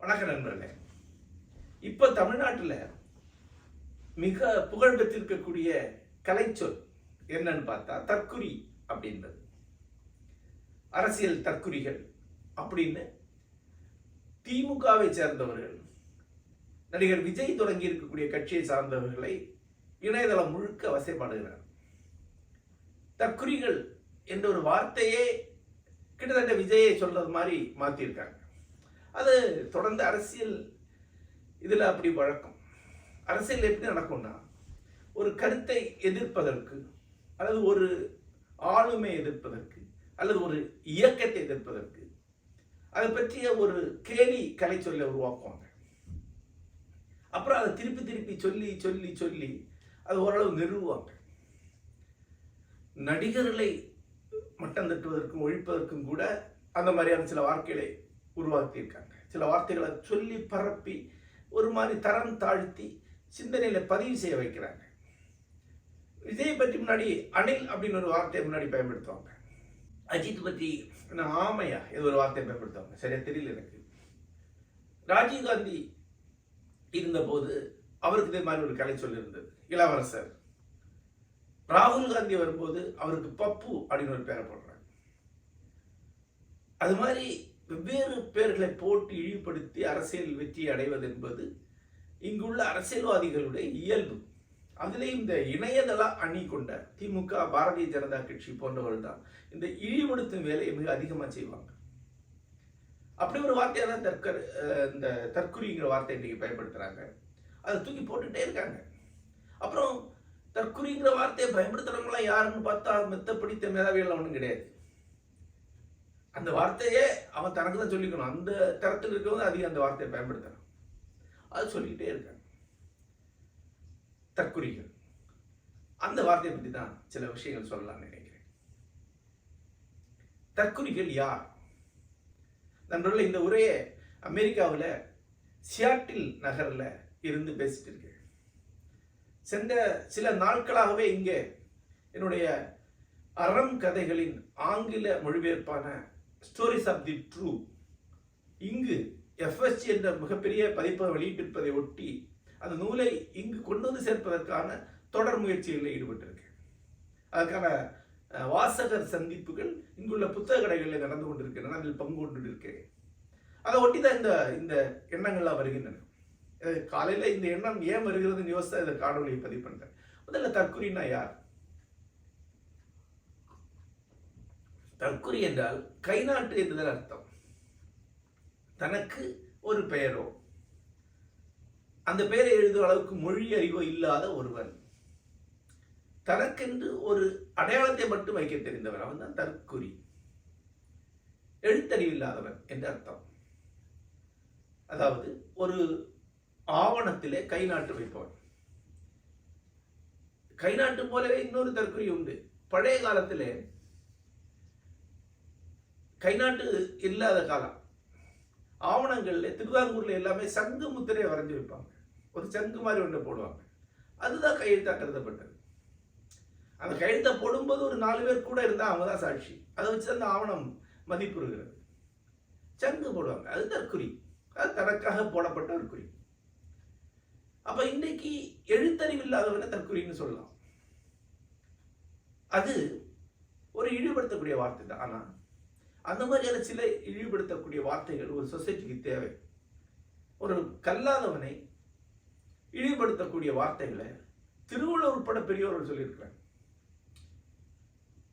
வணக்கம் நண்பர்களே. இப்ப தமிழ்நாட்டில் மிக புகழ் பெற்றிருக்கக்கூடிய கலைச்சொல் என்னன்னு பார்த்தா தற்குறி அப்படின்றது. அரசியல் தற்குறிகள் அப்படின்னு திமுகவை சேர்ந்தவர்கள், நடிகர் விஜய் தொடங்கி இருக்கக்கூடிய கட்சியை சார்ந்தவர்களை இணையதளம் முழுக்க வசைப்பாடுகிறார். தற்குறிகள் என்ற ஒரு வார்த்தையே கிட்டத்தட்ட விஜயை சொல்றது மாதிரி மாற்றிருக்காங்க. அது தொடர்ந்து அரசியல் இதில் அப்படி வழக்கம். அரசியல் எப்படி நடக்கும்னா, ஒரு கருத்தை எதிர்ப்பதற்கு அல்லது ஒரு ஆளுமை எதிர்ப்பதற்கு அல்லது ஒரு இயக்கத்தை எதிர்ப்பதற்கு அதை பற்றிய ஒரு கேலி கலை சொல்ல உருவாக்குவாங்க. அப்புறம் அதை திருப்பி திருப்பி சொல்லி சொல்லி சொல்லி அது ஓரளவு நிறுவுவாங்க. நடிகர்களை மட்டம் தட்டுவதற்கும் ஒழிப்பதற்கும் கூட அந்த மாதிரியான சில வார்த்தைகளை உருவாக்கியிருக்காங்க. சில வார்த்தைகளை சொல்லி பரப்பி ஒரு மாதிரி தரம் தாழ்த்தி சிந்தனையில பதிவு செய்ய வைக்கிறாங்க. விஜய் பற்றி முன்னாடி அனில் அப்படின்னு ஒரு வார்த்தையை முன்னாடி பயன்படுத்துவாங்க. அஜித் பற்றி ஆமையா இது ஒரு வார்த்தையை பயன்படுத்துவாங்க, சரியா தெரியல எனக்கு. ராஜீவ்காந்தி இருந்தபோது அவருக்கு இதே மாதிரி ஒரு கலை சொல்லி இருந்தது, இளவரசர். ராகுல் காந்தி வரும்போது அவருக்கு பப்பு அப்படின்னு ஒரு பேரை போடுறாங்க. அது மாதிரி வெவ்வேறு பேர்களை போட்டு இழிவுபடுத்தி அரசியல் வெற்றி அடைவது என்பது இங்குள்ள அரசியல்வாதிகளுடைய இயல்பு. அதிலேயும் இந்த இணையதள அணி கொண்ட திமுக, பாரதிய ஜனதா கட்சி போன்றவர்கள் தான் இந்த இழிவுபடுத்தும் வேலையை மிக அதிகமாக செய்வாங்க. அப்படி ஒரு வார்த்தையை தான் இந்த தற்குறிங்கிற வார்த்தை இன்னைக்கு பயன்படுத்துறாங்க. அதை தூக்கி போட்டுட்டே இருக்காங்க. அப்புறம் தற்குறிங்கிற வார்த்தையை பயன்படுத்துறவங்களாம் யாருன்னு பார்த்தா மெத்த பிடித்த மேதாவிகள் ஒன்றும் கிடையாது. அந்த வார்த்தையே அவன் தனக்கு தான் சொல்லிக்கணும். அந்த தரத்தில் இருக்கவங்க அதிகம் அந்த வார்த்தையை பயன்படுத்தணும். அது சொல்லிக்கிட்டே இருக்காங்க தற்குறிகள். அந்த வார்த்தையை பற்றி தான் சில விஷயங்கள் சொல்லலாம்னு நினைக்கிறேன். தற்குறிகள் யார்? நண்பர்கள், இந்த உரையை அமெரிக்காவில் சியாட்டில் நகரில் இருந்து பேசிட்டு இருக்கேன். சென்ற சில நாட்களாகவே இங்கே என்னுடைய அறம் கதைகளின் ஆங்கில மொழிபெயர்ப்பான ஸ்டோரிஸ் ஆஃப் தி ட்ரூ இங்கு எஃப்எஸ்சி என்ற மிகப்பெரிய பதிப்பை வெளியிட்டிருப்பதை ஒட்டி அந்த நூலை இங்கு கொண்டு வந்து சேர்ப்பதற்கான தொடர் முயற்சிகளில் ஈடுபட்டிருக்கேன். அதுக்கான வாசகர் சந்திப்புகள் இங்குள்ள புத்தக கடைகளில் நடந்து கொண்டிருக்கிறேன். அதில் பங்கு கொண்டு இருக்கேன். அதை ஒட்டி தான் இந்த எண்ணங்கள்லாம் வருகின்றன. காலையில் இந்த எண்ணம் ஏன் வருகிறதுன்னு யோசித்தா இந்த காணொலியை பதிவு பண்ணுறேன். முதல்ல தற்குறினா யார்? தற்குறி என்றால் கைநாட்டு என்றுதான் அர்த்தம். தனக்கு ஒரு பெயரோ அந்த பெயரை எழுதும் அளவுக்கு மொழி அறிவோ இல்லாத ஒருவன், தனக்கென்று ஒரு அடையாளத்தை மட்டும் வைக்க தெரிந்தவன், அவன் தான் தற்குறி. எழுத்தறிவில்லாதவன் என்று அர்த்தம். அதாவது ஒரு ஆவணத்திலே கைநாட்டு வைப்பவன். கைநாட்டு போலவே இன்னொரு தற்குறி உண்டு. பழைய காலத்திலே கைநாட்டு இல்லாத காலம் ஆவணங்கள்ல திருவாங்கூர்ல எல்லாமே சங்கு முத்திரையை வரைஞ்சி வைப்பாங்க. ஒரு சங்கு மாதிரி ஒன்று போடுவாங்க. அதுதான் கையெழுத்தா கருதப்பட்டது. அந்த கையெழுத்தை போடும்போது ஒரு 4 பேர் கூட இருந்தால் அவங்க தான் சாட்சி. அதை வச்சு அந்த ஆவணம் மதிப்புறுகிறது. சங்கு போடுவாங்க, அது தற்குறி. அது தனக்காக போடப்பட்ட ஒரு குறி. அப்ப இன்னைக்கு எழுத்தறிவு இல்லாதவனை தற்குறின்னு சொல்லலாம். அது ஒரு இழிவுபடுத்தக்கூடிய வார்த்தை தான். ஆனா அந்த மாதிரியான சில இழிவுபடுத்தக்கூடிய வார்த்தைகள் ஒரு சொசைட்டிக்கு தேவை. ஒரு கல்லாதவனை இழிவுபடுத்தக்கூடிய வார்த்தைகளை திருவள்ளுவர் உட்பட பெரியவர்கள் சொல்லியிருக்கிறாங்க.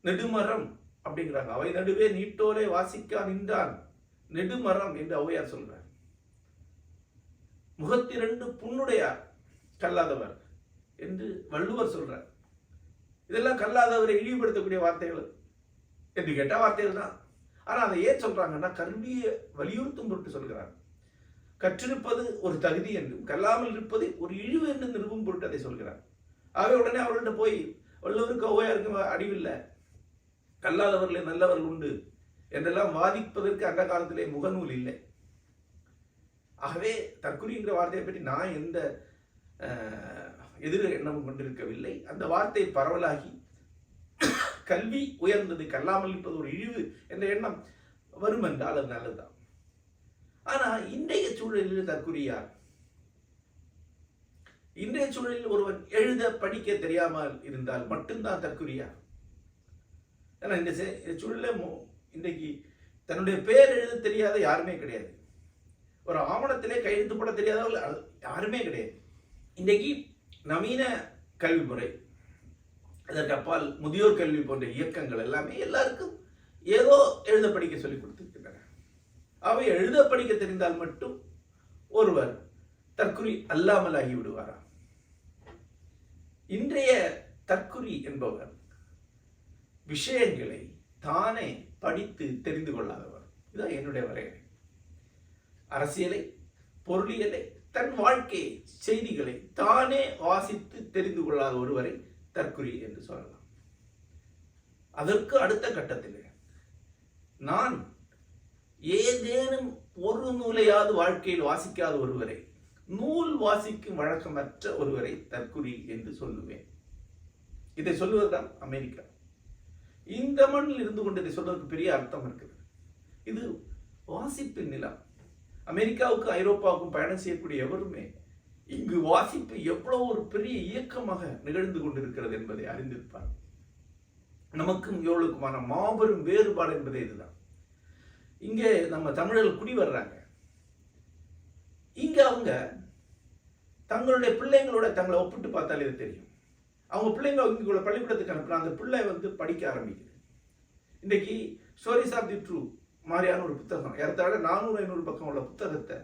நெடுமரம் அப்படிங்கிறாங்க. அவை நடுவே நீட்டோலே வாசிக்கா நின்றான் நெடுமரம் என்று ஔவையார் சொல்றார். முகத்திரண்டு புண்ணுடையார் கல்லாதவர் என்று வள்ளுவர் சொல்றார். இதெல்லாம் கல்லாதவரை இழிவுபடுத்தக்கூடிய வார்த்தைகள் என்று கேட்ட வார்த்தைகள் தான். ஆனா அதை ஏன் சொல்றாங்கன்னா, கல்வியை வலியுறுத்தும் பொருட்டு சொல்கிறார். கற்றிருப்பது ஒரு தகுதி என்றும் கல்லாமல் இருப்பது ஒரு இழிவு என்று நிறுவும் பொருட்டு அதை சொல்கிறார். ஆகவே உடனே அவர்கள்ட்ட போய் வள்ளுவருக்கு ஔவையாருக்கு அடிவில்லை, கல்லாதவர்களே நல்லவர்கள் உண்டு என்றெல்லாம் வாதிப்பதற்கு அந்த காலத்திலே முகநூல் இல்லை. ஆகவே தற்குறிங்கிற வார்த்தையை பற்றி நான் எந்த எதிர் எண்ணமும் கொண்டிருக்கவில்லை. அந்த வார்த்தை பரவலாகி கல்வி உயர்ந்தது, கல்லாமல் இருப்பது ஒரு இழிவு என்ற எண்ணம் வரும் என்றால் அது நல்லதுதான். ஆனா இன்றைய சூழலில் தற்குறியார், இன்றைய சூழலில் ஒருவன் எழுத படிக்க தெரியாமல் இருந்தால் மட்டும்தான் தற்குறியார். ஏன்னா இந்த சூழலில் இன்றைக்கு தன்னுடைய பேர் எழுத தெரியாத யாருமே கிடையாது. ஒரு ஆவணத்திலே கையெழுத்து போட தெரியாதவர்கள் யாருமே கிடையாது. இன்றைக்கு நவீன கல்வி முறை, அதற்கு அப்பால் முதியோர் கல்வி போன்ற இயக்கங்கள் எல்லாமே எல்லாருக்கும் ஏதோ எழுத படிக்க சொல்லிக் கொடுத்திருக்கின்றன. அவை எழுத படிக்க தெரிந்தால் மட்டும் ஒருவர் தற்குறி அல்லாமல் ஆகிவிடுவாரா? இன்றைய தற்குறி என்பவர் விஷயங்களை தானே படித்து தெரிந்து கொள்ளாதவர். இதுதான் என்னுடைய வரையறை. அரசியலை, பொருளியலை, தன் வாழ்க்கை செய்திகளை தானே வாசித்து தெரிந்து கொள்ளாத ஒருவரை தற்குறி என்று சொல்லலாம். அதற்கு அடுத்த கட்டத்தில் நான் ஏதேனும் ஒரு நூலையாவது வாழ்க்கையில் வாசிக்காத ஒருவரை, நூல் வாசிக்கும் வழக்கமற்ற ஒருவரை தற்குறி என்று சொல்லுவேன். இதை சொல்லுவதுதான் அமெரிக்கா. இந்த மண்ணில் இருந்து கொண்டு இதை சொல்வதற்கு பெரிய அர்த்தம் இருக்குது. இது வாசிப்பின் நிலம். அமெரிக்காவுக்கும் ஐரோப்பாவுக்கும் பயணம் செய்யக்கூடிய எவருமே இங்கு வாசிப்பு எவ்வளவு ஒரு பெரிய இயக்கமாக நிகழ்ந்து கொண்டிருக்கிறது என்பதை அறிந்திருப்பார். நமக்கும் இவர்களுக்குமான மாபெரும் வேறுபாடு என்பதே இதுதான். இங்கே நம்ம தமிழர்கள் குடி வர்றாங்க. இங்க அவங்க தங்களுடைய பிள்ளைங்களோட தங்களை ஒப்பிட்டு பார்த்தாலே இது தெரியும். அவங்க பிள்ளைங்க இங்குள்ள பள்ளிக்கூடத்துக்கு அனுப்புனா அந்த பிள்ளை படிக்க ஆரம்பிக்குது. இன்றைக்கு ஸ்டோரிஸ் ஆஃப் தி ட்ரூ மாதிரியான ஒரு புத்தகம், ஏறத்தாழ 400-500 பக்கம் உள்ள புத்தகத்தை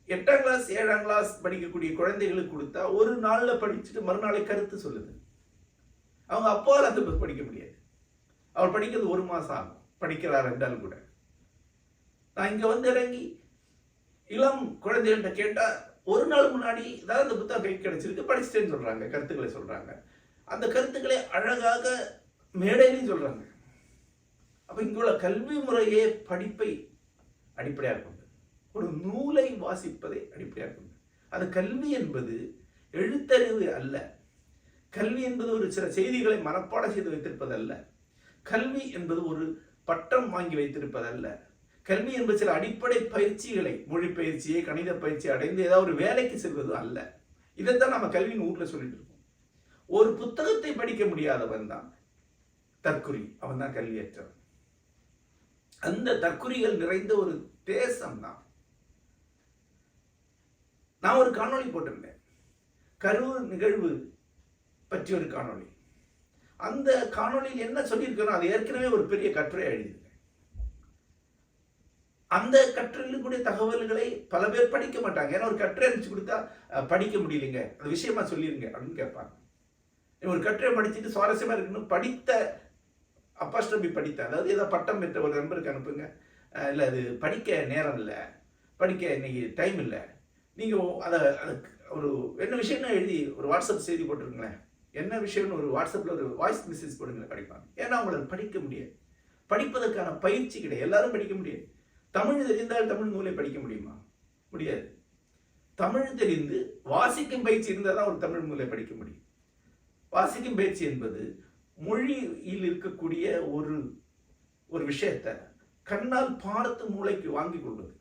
8ஆம் கிளாஸ் 7ஆம் கிளாஸ் படிக்கக்கூடிய குழந்தைகளுக்கு கொடுத்தா ஒரு நாள்ல படிச்சுட்டு மறுநாளை கருத்து சொல்லுது. அவங்க அப்பால் அந்த படிக்க முடியாது. அவர் படிக்கிறது 1 மாசம் ஆகும், படிக்கிறார் என்றால் கூட. நான் இங்க இறங்கி இளம் குழந்தைகள்கிட்ட கேட்டா ஒரு நாள் முன்னாடி தான் அந்த புத்தகம் கை கிடைச்சிருக்கு, படிச்சுட்டேன்னு சொல்றாங்க, கருத்துக்களை சொல்றாங்க. அந்த கருத்துக்களை அழகாக மேடையிலையும் சொல்றாங்க. அப்ப இங்குள்ள கல்வி முறையே படிப்பை அடிப்படையாக கொண்டு, ஒரு நூலை வாசிப்பதை அடிப்படையாக கொண்டு. அது கல்வி என்பது எழுத்தறிவு அல்ல. கல்வி என்பது ஒரு சில செய்திகளை மனப்பாடம் செய்து வைத்திருப்பது அல்ல. கல்வி என்பது ஒரு பட்டம் வாங்கி வைத்திருப்பதல்ல. கல்வி என்பது சில அடிப்படை பயிற்சிகளை, மொழி பயிற்சியை, கணித பயிற்சி அடைந்து ஏதாவது ஒரு வேலைக்கு செல்வது அல்ல. இதைத்தான் நம்ம கல்வியின் ஊர்ல சொல்லிட்டு இருக்கோம். ஒரு புத்தகத்தை படிக்க முடியாதவன் தான் தற்குறி, அவன் தான் கல்வியற்றவன். அந்த தற்குறிகள் நிறைந்த ஒரு தேசம் தான். நான் ஒரு காணொளி போட்டிருந்தேன், கரூர் நிகழ்வு பற்றி ஒரு காணொளி. அந்த காணொளியில் என்ன சொல்லியிருக்கணும், அது ஏற்கனவே ஒரு பெரிய கட்டுரை எழுதியிருக்கேன். அந்த கட்டுரையில் கூடிய தகவல்களை பல பேர் படிக்க மாட்டாங்க. ஏன்னா ஒரு கட்டுரை அனுப்பிச்சு கொடுத்தா படிக்க முடியலைங்க, அந்த விஷயமா சொல்லிருங்க அப்படின்னு கேட்பாங்க. ஒரு கட்டுரை படிச்சுட்டு சுவாரஸ்யமா இருக்கணும், படித்த அப்பாஸ்ட்ரபி படித்த, அதாவது ஏதோ பட்டம் பெற்ற ஒரு நண்பருக்கு அனுப்புங்க. இல்லை அது படிக்க நேரம் இல்லை, படிக்க இன்னைக்கு டைம் இல்லை, நீங்கள் அதை அதுக்கு ஒரு என்ன விஷயம்னு எழுதி ஒரு வாட்ஸ்அப் செய்தி போட்டுருங்களேன், என்ன விஷயம்னு ஒரு வாட்ஸ்அப்பில் ஒரு வாய்ஸ் மெசேஜ் போடுங்க, படிப்பாங்க. ஏன்னா அவங்களுக்கு படிக்க முடியாது, படிப்பதற்கான பயிற்சி கிடையாது. எல்லாரும் படிக்க முடியாது. தமிழ் தெரிந்தால் தமிழ் நூலை படிக்க முடியுமா? முடியாது. தமிழ் தெரிந்து வாசிக்கும் பயிற்சி இருந்தால் தான் ஒரு தமிழ் நூலை படிக்க முடியும். வாசிக்கும் பயிற்சி என்பது மொழியில் இருக்கக்கூடிய ஒரு விஷயத்தை கண்ணால் பார்த்து மூளைக்கு வாங்கி கொள்வது.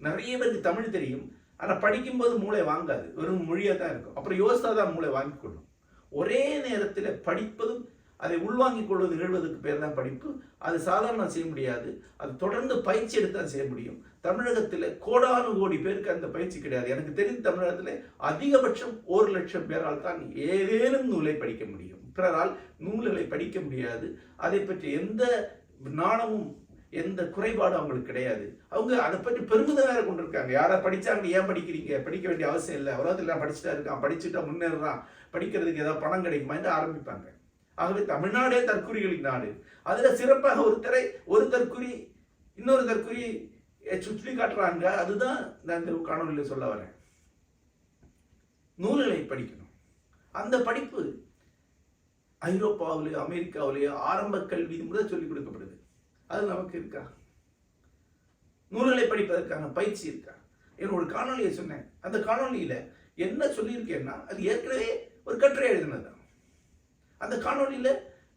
நிறைய பேருக்கு தமிழ் தெரியும், ஆனால் படிக்கும்போது மூளை வாங்காது, வெறும் மொழியாக தான் இருக்கும். அப்புறம் யோசித்தா தான் மூளை வாங்கி கொள்ளும். ஒரே நேரத்தில் படிப்பதும் அதை உள்வாங்கிக் கொள்வது நிகழ்வதற்கு பேர் தான் படிப்பு. அது சாதாரண செய்ய முடியாது, அது தொடர்ந்து பயிற்சி எடுத்தான் செய்ய முடியும். தமிழகத்தில் கோடானு கோடி பேருக்கு அந்த பயிற்சி கிடையாது. எனக்கு தெரிந்த தமிழகத்தில் அதிகபட்சம் 1 லட்சம் பேரால் தான் ஏதேனும் நூலை படிக்க முடியும். பிறரால் நூல்களை படிக்க முடியாது. அதை பற்றி எந்த நாணமும் எந்த குறைபாடும் அவங்களுக்கு கிடையாது. அவங்க அதை பற்றி பெருமிதம் வேற கொண்டிருக்காங்க. யாரா படிச்சாங்க, ஏன் படிக்கிறீங்க, படிக்க வேண்டிய அவசியம் இல்லை, உலகத்தில் படிச்சுட்டா இருக்கான், படிச்சுட்டா முன்னேறான், படிக்கிறதுக்கு ஏதாவது பணம் கிடைக்குமா என்று ஆரம்பிப்பாங்க. ஆகவே தமிழ்நாடே தற்குறிகளின் நாடு. அதுல சிறப்பாக ஒரு தற்குறி இன்னொரு தற்குறி சுற்றி காட்டுறாங்க. அதுதான் நான் இந்த காணொலியில் சொல்ல வரேன். நூல்களை படிக்கணும். அந்த படிப்பு ஐரோப்பாவிலேயோ அமெரிக்காவிலேயோ ஆரம்ப கல்வி முதல் சொல்லிக் கொடுக்கப்படுது. அது நமக்கு இருக்கா? நூல்களை படிப்பதற்கான பயிற்சி இருக்கா? என்னோட காணொலியை சொன்னேன். அந்த காணொலியில என்ன சொல்லியிருக்கேன்னா, அது ஏற்கனவே ஒரு கட்டுரை எழுதினது. அந்த காணொலியில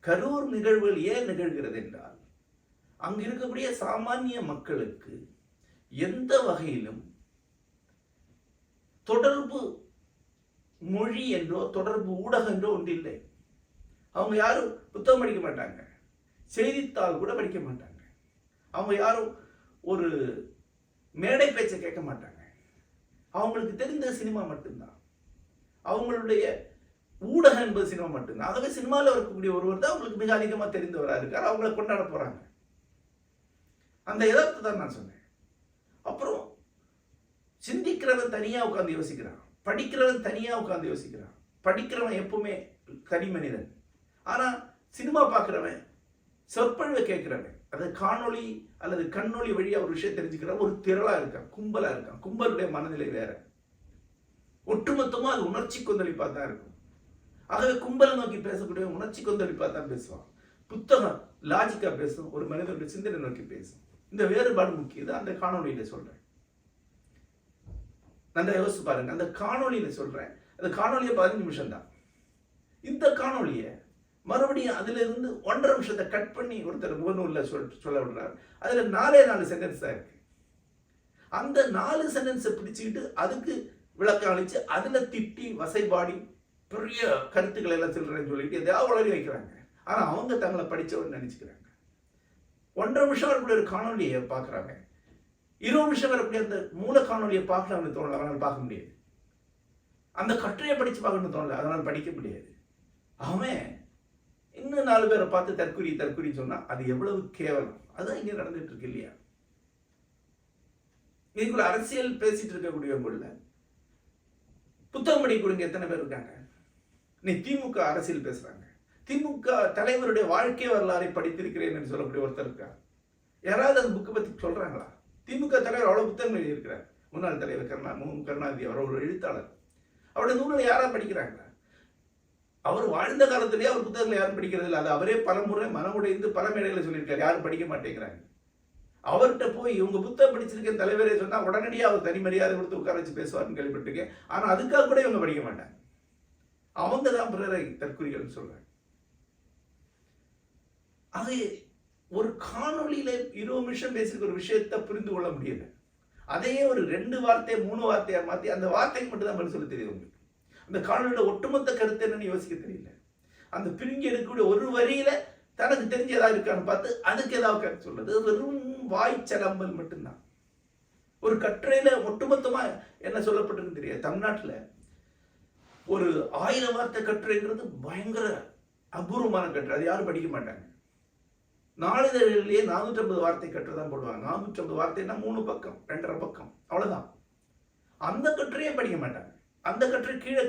கரூர் நிகழ்வுகள் ஏன் நிகழ்கிறது என்றால் அங்கு இருக்கக்கூடிய சாமானிய மக்களுக்கு எந்த வகையிலும் தொடர்பு மொழி என்றோ தொடர்பு ஊடகம் என்றோ ஒன்று இல்லை. அவங்க யாரும் புத்தகம் படிக்க மாட்டாங்க, செய்தித்தாள் கூட படிக்க மாட்டாங்க, அவங்க யாரும் ஒரு மேடை பேச்சை கேட்க மாட்டாங்க. அவங்களுக்கு தெரிந்த சினிமா மட்டும்தான், அவங்களுடைய ஊடகம் என்பது சினிமா மட்டும்தான். ஆகவே சினிமாவில் இருக்கக்கூடிய ஒருவர் தான் அவங்களுக்கு மிக அதிகமாக தெரிந்தவராக இருக்கார், அவங்கள கொண்டாட போறாங்க. அந்த யதார்த்தத்தை தான் நான் சொன்னேன். அப்புறம் சிந்திக்கிறவன் தனியா உட்கார்ந்து யோசிக்கிறான், படிக்கிறவன் தனியா உட்கார்ந்து யோசிக்கிறான். படிக்கிறவன் எப்பவுமே தனி மனிதன். ஆனா சினிமா பார்க்கிறவன், சொற்பொழிவை கேட்கிறவன், அது காணொளி அல்லது கண்ணொளி வழியா ஒரு விஷயம் தெரிஞ்சுக்கிறவன் ஒரு திரளா இருக்கான், கும்பலா இருக்கான். கும்பலுடைய மனநிலை வேற. ஒட்டுமொத்தமா அது உணர்ச்சி கொந்தளிப்பா தான் இருக்கும். ஆகவே கும்பலை நோக்கி பேசக்கூடிய உணர்ச்சி கொந்தளிப்பா தான் பேசுவான். புத்தகம் லாஜிக்கா பேசும், ஒரு மனிதனுடைய சிந்தனை நோக்கி பேசும். இந்த வேறுபாடு முக்கியம். அந்த காணொலியில சொல்றேன், நல்லா யோசிச்சு பாருங்க. அந்த காணொலியில சொல்றேன், அந்த காணொலியை 15 நிமிஷம் தான். இந்த காணொலியை மறுபடியும் அதுல இருந்து 1.5 நிமிஷத்தை கட் பண்ணி ஒருத்தர் முகநூல்ல சொல்ல விடுறாரு. அதுல 4 சென்டென்ஸ் தான் இருக்கு. அந்த 4 சென்டென்ஸை பிடிச்சுக்கிட்டு அதுக்கு விளக்கம் அளிச்சு அதுல திட்டி வசைபாடி பெரிய கருத்துக்களை எல்லாம் சொல்றேன்னு சொல்லிட்டு எதையாவது வளரி வைக்கிறாங்க. ஆனா அவங்க தங்களை படிச்சவன்னு நினைச்சுக்கிறாங்க. 1.5 நிமிஷம் வரக்கூடிய ஒரு காணொலியை பார்க்குறாங்க, 20 நிமிஷம் வரக்கூடிய அந்த மூல காணொலியை பார்க்கலாம்னு தோணல, அவனால் பார்க்க முடியாது. அந்த கட்டுரையை படிச்சு பார்க்கணும்னு தோணல, அதனால் படிக்க முடியாது. அவன் இன்னும் 4 பேரை பார்த்து தற்குறி சொன்னா அது எவ்வளவு கேவலம். அதுதான் இங்க நடந்துட்டு இருக்கு இல்லையா? இதுக்குள்ள அரசியல் பேசிட்டு இருக்கக்கூடியவங்கள புத்தகம் படிக்கக்கூடிய எத்தனை பேர் இருக்காங்க? நீ திமுக அரசியல் பேசுறாங்க, திமுக தலைவருடைய வாழ்க்கை வரலாறை படித்திருக்கிறேன் என்று சொல்லக்கூடிய ஒருத்தர் இருக்கா? யாராவது அந்த புக்கை பத்தி சொல்றாங்களா? திமுக தலைவர் அவ்வளவு புத்தகம் எழுதியிருக்கிறார். முன்னாள் தலைவர் கருணாநிதி அவர் ஒரு எழுத்தாளர். அவருடைய நூல்களை யாரா படிக்கிறாங்களா? அவர் வாழ்ந்த காலத்திலேயே அவர் புத்தகங்களை யாரும் படிக்கிறது இல்லை. அது அவரே பலமுறை மனமுடைந்து பல மேடைகளை சொல்லியிருக்காரு, யாரும் படிக்க மாட்டேங்கிறாங்க. அவர்கிட்ட போய் இவங்க புத்தகம் படிச்சிருக்கேன் தலைவரே சொன்னா உடனடியாக அவர் தனி மரியாதை கொடுத்து உட்கார வச்சு பேசுவார்னு கேள்விப்பட்டிருக்கேன். ஆனா அதுக்காக கூட இவங்க படிக்க மாட்டாங்க. அவங்க தான் பிறரை தற்குறிகள் சொல்றாங்க. அது ஒரு காணொலியில 20 நிமிஷம் பேசிருக்க ஒரு விஷயத்தை புரிந்து கொள்ள முடியல. அதையே ஒரு 2 வார்த்தை 3 வார்த்தையா மாத்தி அந்த வார்த்தைக்கு மட்டும் தான் பதில் சொல்ல தெரியுது உங்களுக்கு. அந்த காணொலியோட ஒட்டுமொத்த கருத்து என்னன்னு யோசிக்க தெரியல. அந்த பிரிங்கி எடுக்கக்கூடிய ஒரு வரியில தனக்கு தெரிஞ்ச ஏதாவது இருக்கான்னு பார்த்து அதுக்கு ஏதாவது கருத்து சொல்றது வெறும் வாய்ச்சலம்பல் மட்டும்தான். ஒரு கட்டுரையில ஒட்டுமொத்தமா என்ன சொல்லப்பட்டிருக்கு தெரியாது. தமிழ்நாட்டில் ஒரு 1000 வார்த்தை கட்டுரைங்கிறது பயங்கர அபூர்வமான கட்டுரை, அது யாரும் படிக்க மாட்டாங்க. நாளிதழிலேயே 450 வார்த்தை கட்டுரை தான் போடுவாங்க. 450 வார்த்தைன்னா 3 பக்கம் 2.5 பக்கம் அவ்வளவுதான். அந்த கட்டுரையே படிக்க மாட்டாங்க. அந்த கட்டுரை கீழே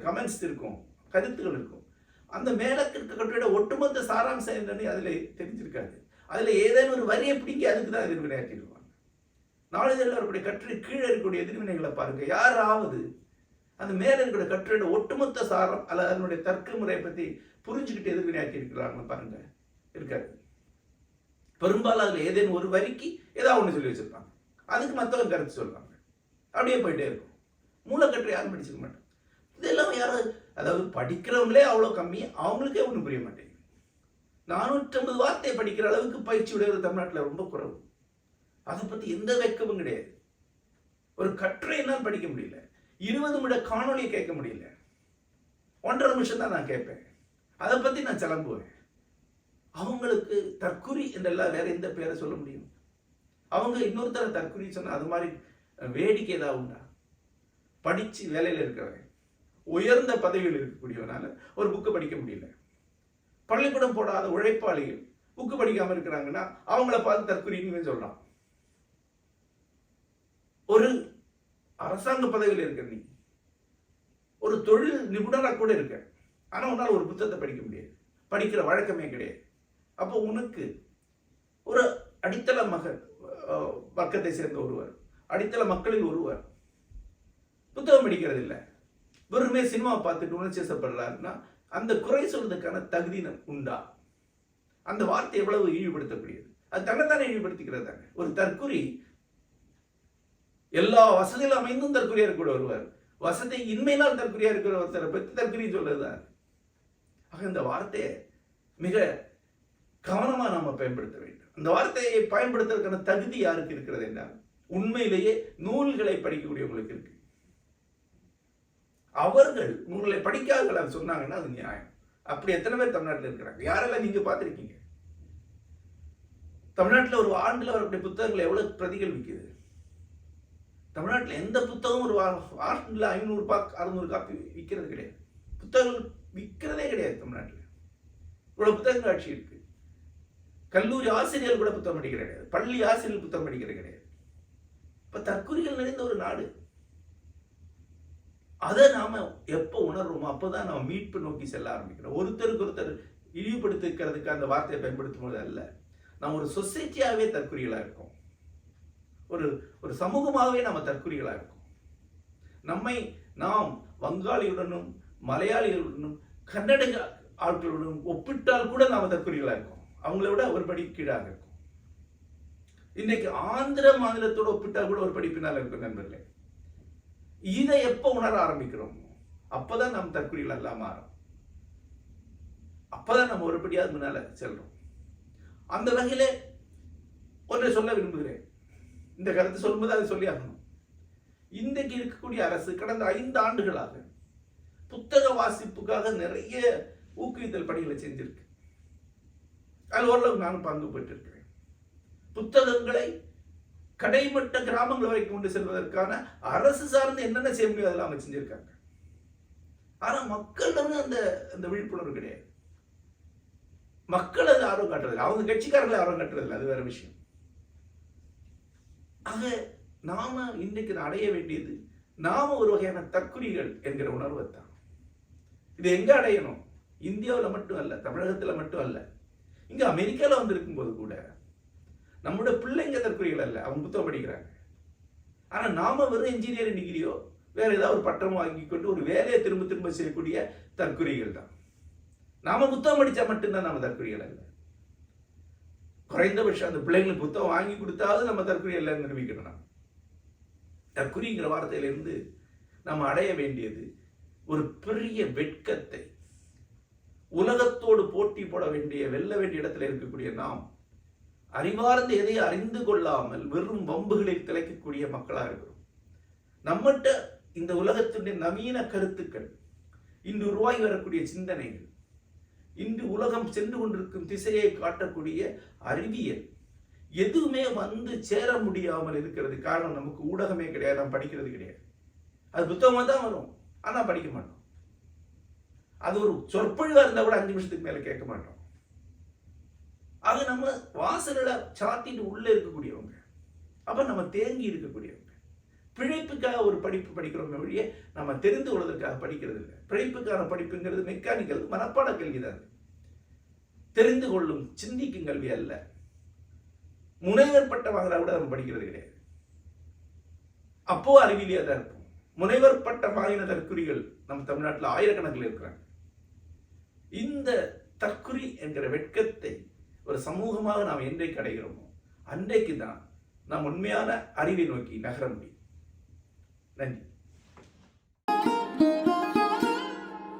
கமெண்ட்ஸ் இருக்கும், கருத்துக்கள் இருக்கும். அந்த மேல இருக்க கட்டுரையோட ஒட்டுமொத்த சாராம்சம் என்னன்னு அதுல தெரிஞ்சிருக்காது. அதுல ஏதேனும் ஒரு வரியை பிடிங்கி அதுக்கு தான் எதிர்வினையாக்கிடுவாங்க. நாளிதழில் வரக்கூடிய கட்டுரை கீழே இருக்கக்கூடிய எதிர்வினைகளை பாருங்க. யாராவது அந்த மேல இருக்கிற கட்டுரையோட ஒட்டுமொத்த சாரம் அல்லது அதனுடைய தர்க்க முறையை பத்தி புரிஞ்சுக்கிட்டு எதிர்வினையாக்கி இருக்கிறாங்க பாருங்க, இருக்காது. பெரும்பாலும் அதுல ஏதேனும் ஒரு வரிக்கு ஏதாவது ஒண்ணு சொல்லி வச்சிருப்பாங்க, அதுக்கு மற்றவங்க கருத்து சொல்லுவாங்க, அப்படியே போயிட்டே இருக்கும். மூலக்கட்டுரை யாரும் படிச்சுக்க மாட்டாங்க. இதெல்லாம் யாரும், அதாவது படிக்கிறவங்களே அவ்வளவு கம்மி, அவங்களுக்கே ஒன்றும் புரிய மாட்டேங்குது. 450 வார்த்தையை படிக்கிற அளவுக்கு பயிற்சி உடையவர் தமிழ்நாட்டில் ரொம்ப குறைவு. அதை பத்தி எந்த வெக்கமும் கிடையாது. ஒரு கட்டுரை என்னால் படிக்க முடியல, 20 நிமிட காணொலியை கேட்க முடியல, 1.5 நிமிஷம் தான் நான் கேட்பேன், அதை பத்தி நான் கிளம்புவேன். அவங்களுக்கு தற்குறி என்றெல்லாம் வேற எந்த பேரை சொல்ல முடியும்? அவங்க இன்னொருத்தர தற்குறி சொன்னா அது மாதிரி வேடிக்கை ஏதாவது உண்டா? படிச்சு வேலையில் இருக்கிறவன், உயர்ந்த பதவியில் இருக்கக்கூடியவனால ஒரு புக்கை படிக்க முடியல. பள்ளிக்கூடம் போடாத உழைப்பாளிகள் புக்கு படிக்காம இருக்கிறாங்கன்னா அவங்கள பார்த்து தற்குறின்னு சொல்றான். ஒரு அரசாங்க பதவியில் இருக்க நீ, ஒரு தொழில் நிபுணராக கூட இருக்க, ஆனா உன்னால ஒரு புத்தகத்தை படிக்க முடியாது, படிக்கிற வழக்கமே கிடையாது. அப்போ உனக்கு ஒரு அடித்தள வர்க்கத்தை சேர்ந்த ஒருவர், அடித்தள மக்களில் ஒருவர் புத்தகம் படிக்கிறது இல்லை, வெறுமே சினிமா பார்த்துட்டு உணர்ச்சிப்படுறாருன்னா அந்த குறை சொல்றதுக்கான தகுதி உண்டா? அந்த வார்த்தை எவ்வளவு இழிவுபடுத்தக்கூடியது, அது தன்னைத்தானே இழிவுபடுத்திக்கிறது தானே. ஒரு தற்குறி எல்லா வசதியிலும் அமைந்தும் தற்குறியா இருக்க ஒருவர், வசதி இன்மையினால் தற்குறியா இருக்கிற ஒருத்தரை பற்றி தற்குறி சொல்றதுதான். ஆக இந்த வார்த்தையை மிக கவனமா நாம பயன்படுத்த வேண்டும். அந்த வார்த்தையை பயன்படுத்துவதற்கான தகுதி யாருக்கு இருக்கிறது என்றால் உண்மையிலேயே நூல்களை படிக்கக்கூடியவங்களுக்கு இருக்கு. அவர்கள் நூல்களை படிக்காதவர்கள் சொன்னாங்கன்னா அது நியாயம். அப்படி எத்தனை பேர் தமிழ்நாட்டில் இருக்கிறாங்க? யாரெல்லாம் நீங்க பார்த்திருக்கீங்க? தமிழ்நாட்டில் ஒரு ஆண்டுல வரக்கூடிய புத்தகங்கள் எவ்வளவு பிரதிகள் விற்குது? தமிழ்நாட்டில் எந்த புத்தகம் ஒரு ஆண்டுல 500 காப்பி விற்கிறது கிடையாது. புத்தகங்கள் விற்கிறதே கிடையாது தமிழ்நாட்டில். இவ்வளவு புத்தகங்கள் காட்சி இருக்கு. கல்லூரி ஆசிரியர்கள் கூட புத்தகம் படிக்கிறது கிடையாது. பள்ளி ஆசிரியர்கள் புத்தகம் படிக்கிறது கிடையாது. இப்ப தற்குறிகள் நிறைந்த ஒரு நாடு. அதை நாம எப்ப உணர்வோமோ அப்பதான் நாம மீட்பு நோக்கி செல்ல ஆரம்பிக்கிறோம். ஒருத்தருக்கு ஒருத்தர் இழிவுபடுத்திக்கிறதுக்கு அந்த வார்த்தையை பயன்படுத்தும் போது அல்ல, நாம் ஒரு சொசைட்டியாவே தற்குறிகளா இருக்கோம். ஒரு சமூகமாகவே நாம தற்குறிகளா இருக்கோம். நாம் வங்காளியுடனும் மலையாளிகளுடனும் கன்னட ஆட்களுடனும் ஒப்பிட்டால் கூட நாம தற்குறிகளா இருக்கோம். அவங்கள விட ஒரு படி கீழாக இருக்கும். இன்னைக்கு ஆந்திர மாநிலத்தோடு ஒப்பிட்டால் கூட ஒரு படி பின்னால் இருக்கும் நண்பர்களே. இதை எப்ப உணர ஆரம்பிக்கிறோம் அப்பதான் நம்ம தற்குறிகள் எல்லாம் மாறும். அப்பதான் நம்ம ஒருபடியாவது முன்னால செல்றோம். அந்த வகையில ஒன்றை சொல்ல விரும்புகிறேன். இந்த கருத்து சொல்லும்போது அதை சொல்லி ஆகணும். இன்றைக்கு இருக்கக்கூடிய அரசு கடந்த 5 ஆண்டுகளாக புத்தக வாசிப்புக்காக நிறைய ஊக்குவித்தல் பணிகளை செஞ்சிருக்கு. அது ஓரளவு நானும் பங்கு பெற்றிருக்கிறேன். புத்தகங்களை கடைமட்ட கிராமங்கள் வரைக்கும் கொண்டு செல்வதற்கான அரசு சார்ந்து என்னென்ன செய்ய முடியும் அதெல்லாம் அவங்க செஞ்சிருக்காங்க. ஆனா மக்களிடம் அந்த விழிப்புணர்வு கிடையாது. மக்கள் அது ஆர்வம் காட்டுறது, அவங்க கட்சிக்காரங்களை ஆர்வம் காட்டுறது, அது வேற விஷயம். ஆக நாம இன்றைக்கு அடைய வேண்டியது நாம ஒரு வகையான தற்குறிகள் என்கிற உணர்வை தான். இது எங்க அடையணும்? இந்தியாவில் மட்டும் அல்ல, தமிழகத்துல மட்டும் அல்ல, இங்க அமெரிக்கால வந்து இருக்கும்போது கூட நம்முடைய பிள்ளைங்க தற்குறிகள் அல்ல, அவங்க புத்தகம் படிக்கிறாங்க. ஆனா நாம வெறும் இன்ஜினியரிங் டிகிரியோ வேற ஏதாவது ஒரு பட்டம் வாங்கி கொண்டு ஒரு வேலையை திரும்ப திரும்ப செய்யக்கூடிய தற்குறிகள் தான். நாம புத்தகம் படிச்சா மட்டும்தான் நாம தற்குறிகள் அல்ல. குறைந்தபட்சம் அந்த பிள்ளைங்களுக்கு புத்தகம் வாங்கி கொடுத்தாவது நம்ம தற்குறி எல்லாம் நிரூபிக்கணும். தற்குறிங்கிற வார்த்தையிலிருந்து நம்ம அடைய வேண்டியது ஒரு பெரிய வெட்கத்தை. உலகத்தோடு போட்டி போட வேண்டிய, வெல்ல வேண்டிய இடத்துல இருக்கக்கூடிய நாம் அறிவார்ந்து எதை அறிந்து கொள்ளாமல் வெறும் வம்புகளில் திளைக்கக்கூடிய மக்களா இருக்கிறோம். நம்மகிட்ட இந்த உலகத்தினுடைய நவீன கருத்துக்கள், இன்று உருவாகி வரக்கூடிய சிந்தனைகள், இன்று உலகம் சென்று கொண்டிருக்கும் திசையை காட்டக்கூடிய அறிவியல் எதுவுமே வந்து சேர முடியாமல் இருக்கிறது. காரணம், நமக்கு ஊடகமே கிடையாது, நாம் படிக்கிறது கிடையாது. அது புத்தகமா தான் வரும், ஆனா படிக்க மாட்டோம். அது ஒரு சொற்பொழிவா இருந்தா கூட 5 நிமிஷத்துக்கு மேல கேட்க மாட்டோம். ஆக நம்ம வாசல்ல சாத்திட்டு உள்ள இருக்கக்கூடியவங்க, அப்ப நம்ம தேங்கி இருக்கக்கூடியவங்க. பிழைப்புக்காக ஒரு படிப்பு படிக்கிறோம் வழியே நம்ம தெரிந்து கொள்வதற்காக படிக்கிறது இல்லை. பிழைப்புக்கான படிப்புங்கிறது மெக்கானிக்கல் மனப்பாட கல்வி தான். தெரிந்து கொள்ளும் சிந்திக்கும் கல்வி அல்ல. முனைவர் பட்டம் வாங்கினா கூட நம்ம படிக்கிறது கிடையாது. அப்போ அறிவியலியா தான் இருப்போம். முனைவர் பட்டம் வாங்கின தற்குறிகள் நம்ம தமிழ்நாட்டில் ஆயிரக்கணக்கில் இருக்கிறாங்க. இந்த தற்குறி என்கிற வெட்கத்தை ஒரு சமூகமாக நாம் என்றைக்கு அடைகிறோமோ அன்றைக்கு தான் நாம் உண்மையான அறிவை நோக்கி நகர முடியும். நன்றி.